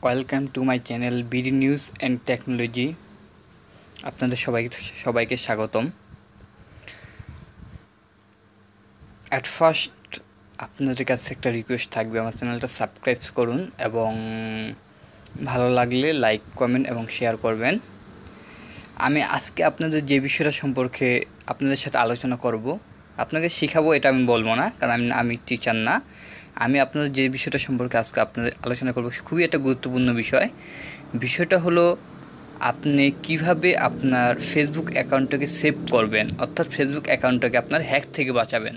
Welcome to my channel BD news and technology. আপনাদের সবাইকে স্বাগতম। অ্যাট ফার্স্ট আপনাদের কাছে একটা রিকোয়েস্ট থাকবে, আমার চ্যানেলটা সাবস্ক্রাইব করুন এবং ভালো লাগলে লাইক, কমেন্ট এবং শেয়ার করবেন। আমি আজকে আপনাদের যে বিষয়টা সম্পর্কে আপনাদের সাথে আলোচনা করব, আপনাকে শেখাবো এটা আমি বলবো না, কারণ আমি টিচার না। আমি আপনাদের যে বিষয়টা সম্পর্কে আজকে আপনাদের আলোচনা করব খুবই একটা গুরুত্বপূর্ণ বিষয়। বিষয়টা হলো আপনি কিভাবে আপনার ফেসবুক অ্যাকাউন্টটাকে সেভ করবেন, অর্থাৎ ফেসবুক অ্যাকাউন্টটাকে আপনার হ্যাক থেকে বাঁচাবেন।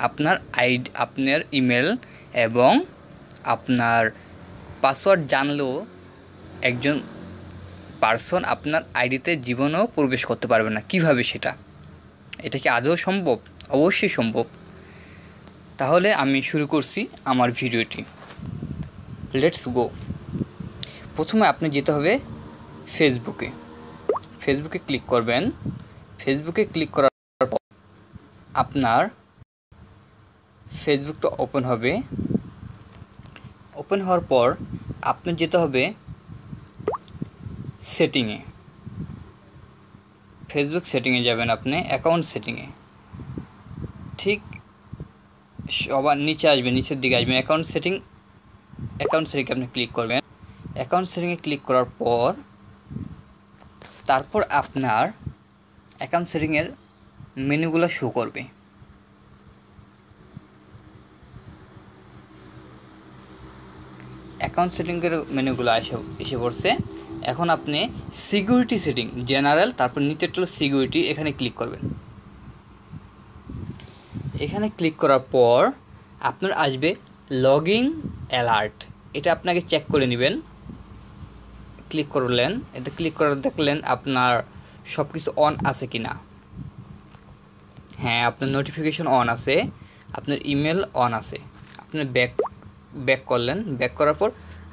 আপনার আপনার ইমেল এবং আপনার পাসওয়ার্ড জানলেও একজন পার্সন আপনার আইডিতে জীবনেও প্রবেশ করতে পারবে না। কিভাবে এটা কি আদৌ সম্ভব? অবশ্যই সম্ভব। তাহলে আমি শুরু করছি আমার ভিডিওটি। Let's go. প্রথমে আপনি যেতে হবে ফেসবুকে ক্লিক করবেন। ফেসবুকে ক্লিক করার পর আপনার ফেসবুকটা ওপেন হবে। ওপেন হওয়ার পর আপনি যেতে হবে সেটিংয়ে। ফেসবুক সেটিংয়ে যাবেন, আপনি অ্যাকাউন্ট সেটিংয়ে। ঠিক সবার নিচে আসবেন, নিচের দিকে আসবেন, অ্যাকাউন্ট সেটিংয়ে আপনি ক্লিক করবেন। অ্যাকাউন্ট সেটিংয়ে ক্লিক করার পর তারপর আপনার অ্যাকাউন্ট সেটিংয়ের মেনুগুলো শো করবে। অ্যাকাউন্ট সেটিংয়ের মেনুগুলো এসে পড়ছে। এখন আপনি সিকিউরিটি সেটিং, জেনারেল, তারপর নিচেরটা হলো সিকিউরিটি, এখানে ক্লিক করবেন। এখানে ক্লিক করার পর আপনার আসবে লগইন অ্যালার্ট। এটা আপনাকে চেক করে নেবেন। ক্লিক করলেন, এটা ক্লিক করে দেখলেন আপনার সব কিছু অন আছে কি না। হ্যাঁ, আপনার নোটিফিকেশন অন আছে, আপনার ইমেল অন আছে। আপনি ব্যাক করলেন। ব্যাক করার পর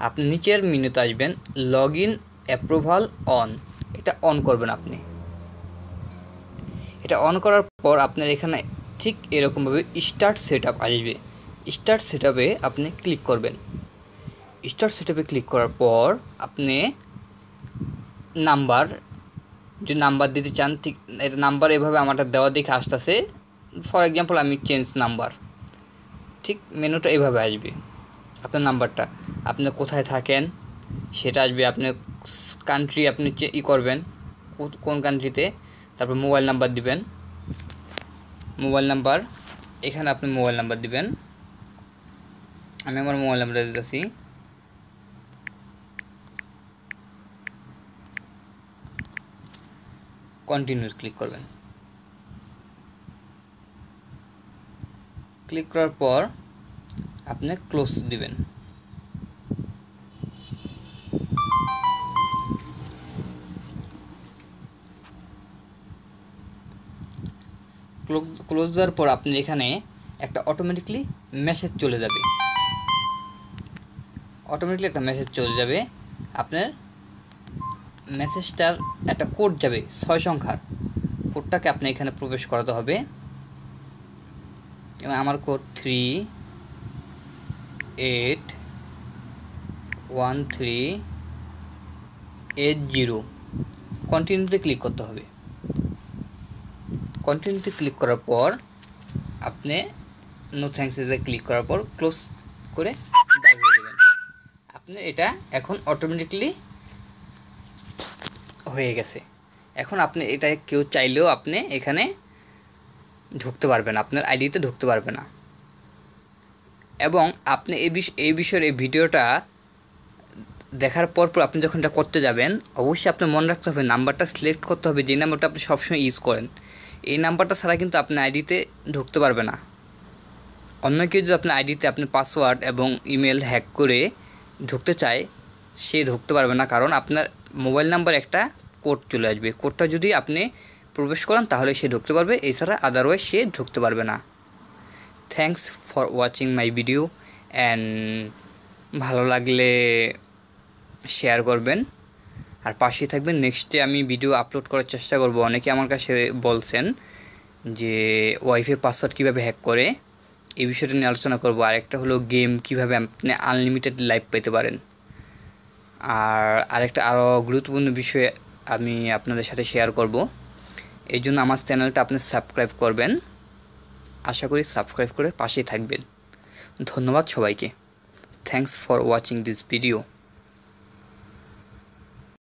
আপনি নিচের মেনুতে আসবেন, লগইন অ্যাপ্রুভাল অন। এটা অন করবেন আপনি। এটা অন করার পর আপনার এখানে ঠিক এরকমভাবে স্টার্ট সেটআপ আসবে। স্টার্ট সেটআপে আপনি ক্লিক করবেন। স্টার্ট সেটআপে ক্লিক করার পর আপনি নাম্বার দিতে চান, ঠিক এটা নাম্বার এভাবে আমারটা দেওয়া দেখে আসতেছে। ফর এক্সাম্পল আমি চেঞ্জ নাম্বার, ঠিক মেনুটা এভাবে আসবে। আপনার নাম্বারটা, আপনি কোথায় থাকেন সেটা আসবে। আপনার কান্ট্রি আপনি করবেন কোন কান্ট্রিতে, তারপর মোবাইল নাম্বার দিবেন। মোবাইল নাম্বার, এখানে আপনি মোবাইল নাম্বার দিবেন। আমি আমার মোবাইল নাম্বারটা দিতেছি। কন্টিনিউ ক্লিক করবেন। ক্লিক করার পর আপনি ক্লোজ দিবেন। ক্লোজ দেওয়ার পর আপনি এখানে একটা অটোমেটিকলি মেসেজ চলে যাবে। আপনার মেসেজটার একটা কোড যাবে 6 সংখ্যার। কোডটাকে আপনি এখানে প্রবেশ করাতে হবে। এবং আমার কোড 381380। কন্টিনিউতে ক্লিক করতে হবে। কন্টিনিউতে ক্লিক করার পর আপনি নো থ্যাঙ্কস এ ক্লিক করার পর ক্লোজ করে ব্যাক হয়ে যাবেন। আপনার এটা এখন অটোমেটিকলি হয়ে গেছে। এখন আপনি এটা কেউ চাইলেও আপনি এখানে ঢুকতে পারবেন, আপনার আইডিতে ঢুকতে পারবে না। এবং আপনি এই বিষয়ের এই ভিডিওটা দেখার পর আপনি যখন এটা করতে যাবেন, অবশ্যই আপনি মনে রাখতে হবে নাম্বারটা সিলেক্ট করতে হবে, যে নাম্বারটা আপনি সবসময় ইউজ করেন। এই নাম্বারটা ছাড়া কিন্তু আপনি আইডিতে ঢুকতে পারবে না। অন্য কেউ যদি আপনার আইডিতে আপনার পাসওয়ার্ড এবং ইমেল হ্যাক করে ঢুকতে চায়, সে ঢুকতে পারবে না, কারণ আপনার মোবাইল নাম্বার একটা কোড চলে আসবে। কোডটা যদি আপনি প্রবেশ করান তাহলে সে ঢুকতে পারবে, এছাড়া আদারওয়াইজ সে ঢুকতে পারবে না। Thanks for watching my video and ভালো লাগলে শেয়ার করবেন আর পাশেই থাকবেন। নেক্সটে আমি ভিডিও আপলোড করার চেষ্টা করব। অনেকে আমার কাছে বলছেন যে ওয়াইফাই পাসওয়ার্ড কীভাবে হ্যাক করে, এই বিষয়টা নিয়ে আলোচনা করব। আরেকটা হলো গেম কীভাবে আপনি আনলিমিটেড লাইভ পেতে পারেন। আর আরেকটা আরও গুরুত্বপূর্ণ বিষয় আমি আপনাদের সাথে শেয়ার করব। এই জন্য আমার চ্যানেলটা আপনি সাবস্ক্রাইব করবেন। আশা করি সাবস্ক্রাইব করে পাশেই থাকবেন। ধন্যবাদ সবাইকে। Thanks for watching this video.